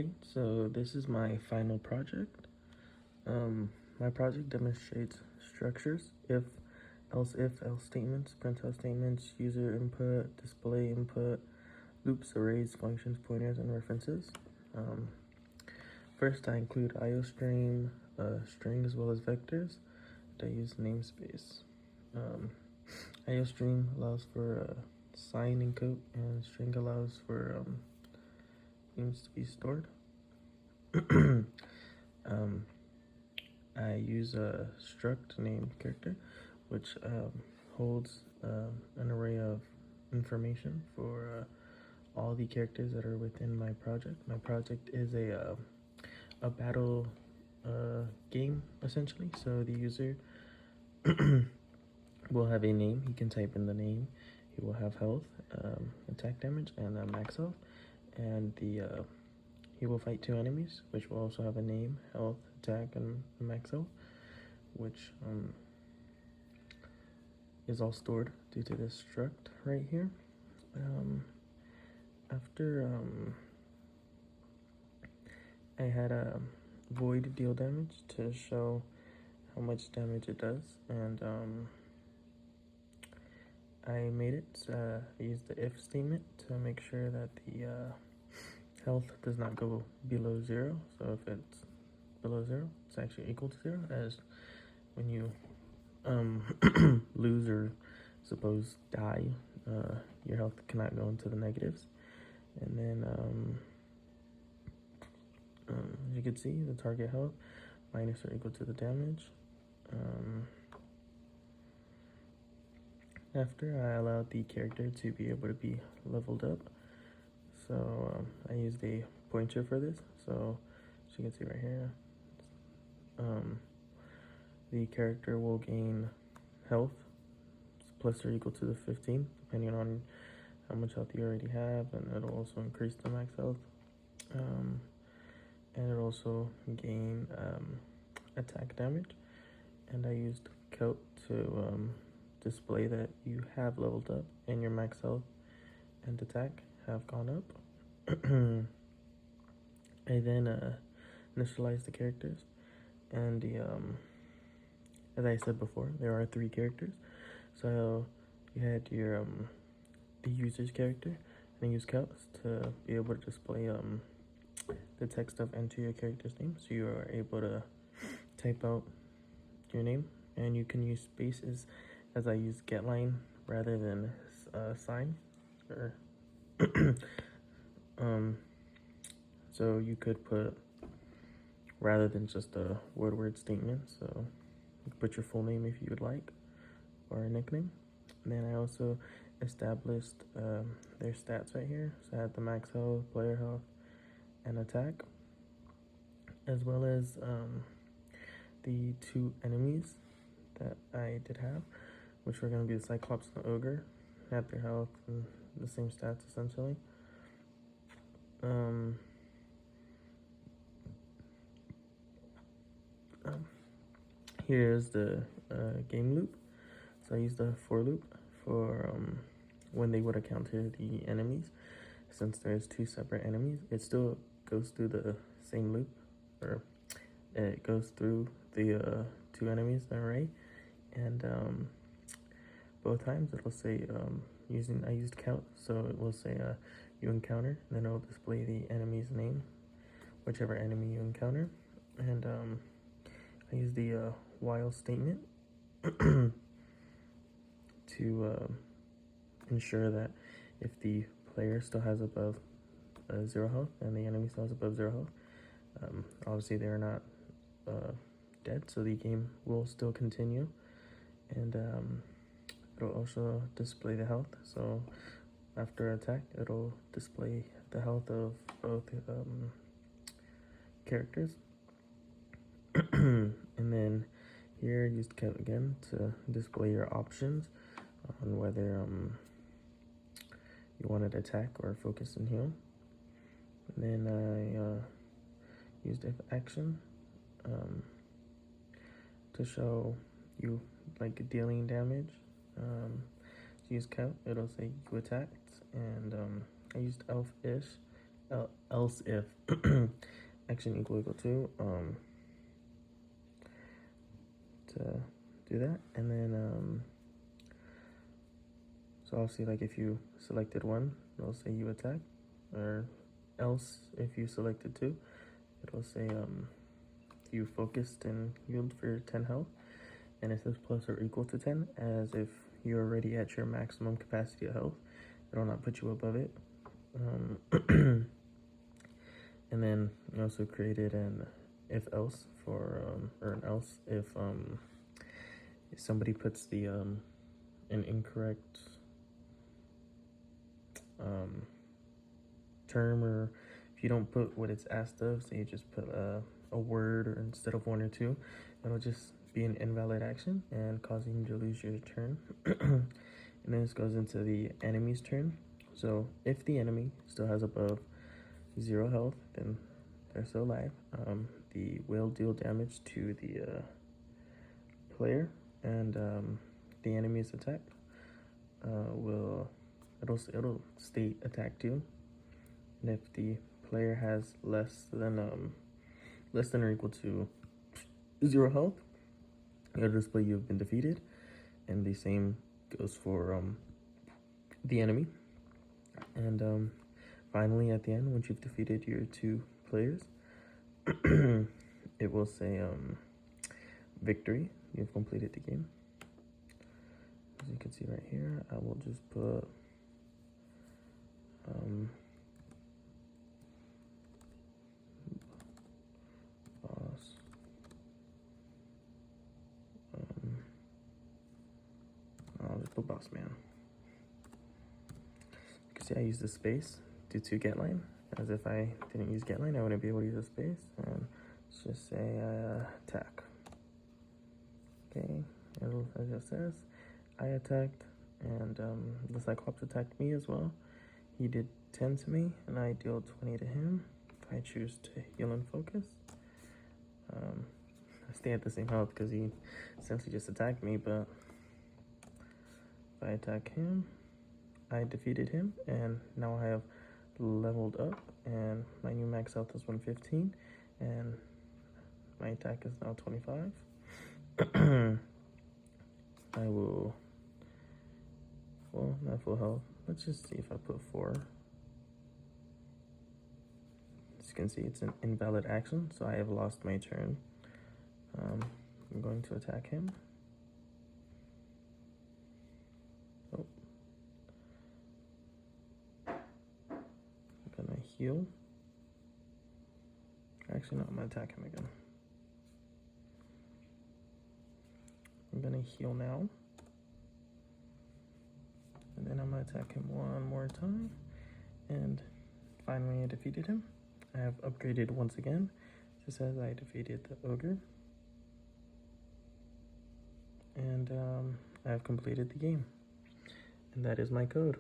Okay, so this is my final project. My project demonstrates structures, if, else statements, printf statements, user input, display input, loops, arrays, functions, pointers, and references. First, I include IOStream, string as well as vectors. I use namespace. IOStream allows for sign encode, and string allows for things to be stored. I use a struct named character, which holds an array of information for all the characters that are within my project. My project is a battle game essentially. So the user will have a name. He can type in the name. He will have health, attack damage, and max health, and he will fight two enemies, which will also have a name, health, attack, and max health, which is all stored due to this struct right here. After I had a void deal damage to show how much damage it does, and I made it. I used the if statement to make sure that the health does not go below 0. So if it's below 0, it's actually equal to 0, as when you lose or suppose die, your health cannot go into the negatives. And then as you can see, the target health minus or equal to the damage. After I allowed the character to be able to be leveled up, so I used a pointer for this. So as you can see right here, the character will gain health plus or equal to the 15, depending on how much health you already have, and it'll also increase the max health. And it'll also gain attack damage. And I used count to display that you have leveled up and your max health and attack have gone up. I then initialized the characters, and as I said before, there are 3 characters. So you had your the user's character, and I used counts to be able to display the text of enter your character's name, so you are able to type out your name, and you can use spaces, as I use getLine rather than sign. Or so you could put, rather than just a word statement, so you could put your full name if you would like, or a nickname. And then I also established their stats right here. So I had the max health, player health, and attack, as well as the 2 enemies that I did have, which were going to be the Cyclops and the Ogre. Had their health and the same stats essentially. Here's the game loop. So I used the for loop for when they would encounter the enemies. Since there's 2 separate enemies, it still goes through the same loop, or it goes through the 2 enemies, the array, and both times it'll say I used count, so it will say you encounter, then it'll display the enemy's name, whichever enemy you encounter. And I use the while statement to ensure that if the player still has above 0 health and the enemy still has above 0 health, obviously they're not dead, so the game will still continue. And it'll also display the health, so after attack it'll display the health of both characters. And then here use count again to display your options on whether you wanted attack or focus and heal. And then I used if action to show you like dealing damage. To use count, it'll say you attacked, and I used elf-ish else if action equal to to do that. And then so obviously, like if you selected one, it'll say you attack, or else if you selected two, it'll say you focused and healed for 10 health, and it says plus or equal to 10, as if you're already at your maximum capacity of health. It'll not put you above it. And then you also created an if else for or an else if somebody puts the an incorrect term, or if you don't put what it's asked of, say you just put a word or instead of 1 or 2, it'll just be an invalid action and causing you to lose your turn. And then this goes into the enemy's turn. So if the enemy still has above 0 health, then they're still alive. The will deal damage to the player, and the enemy's attack it'll state attack 2. And if the player has less than or equal to 0 health, it'll display you've been defeated. And the same goes for the enemy. And finally, at the end, once you've defeated your 2 players, it will say victory. You've completed the game. As you can see right here, I will just put boss. I'll just put boss man. You can see I use the space due to get line. As if I didn't use get line, I wouldn't be able to use the space. And let's just say attack. Okay, as it says, I attacked, and the Cyclops attacked me as well. He did 10 to me, and I deal 20 to him. If I choose to heal and focus, I stay at the same health because he essentially just attacked me. But if I attack him, I defeated him, and now I have leveled up, and my new max health is 115, and my attack is now 25. I will, well, not full health. Let's just see if I put 4. As you can see, it's an invalid action, so I have lost my turn. I'm going to attack him. Oh. I'm gonna heal. Actually, no, I'm gonna attack him again. I'm gonna heal now. And then I'm gonna attack him one more time. And finally I defeated him. I have upgraded once again. It says I defeated the ogre. And I have completed the game. And that is my code.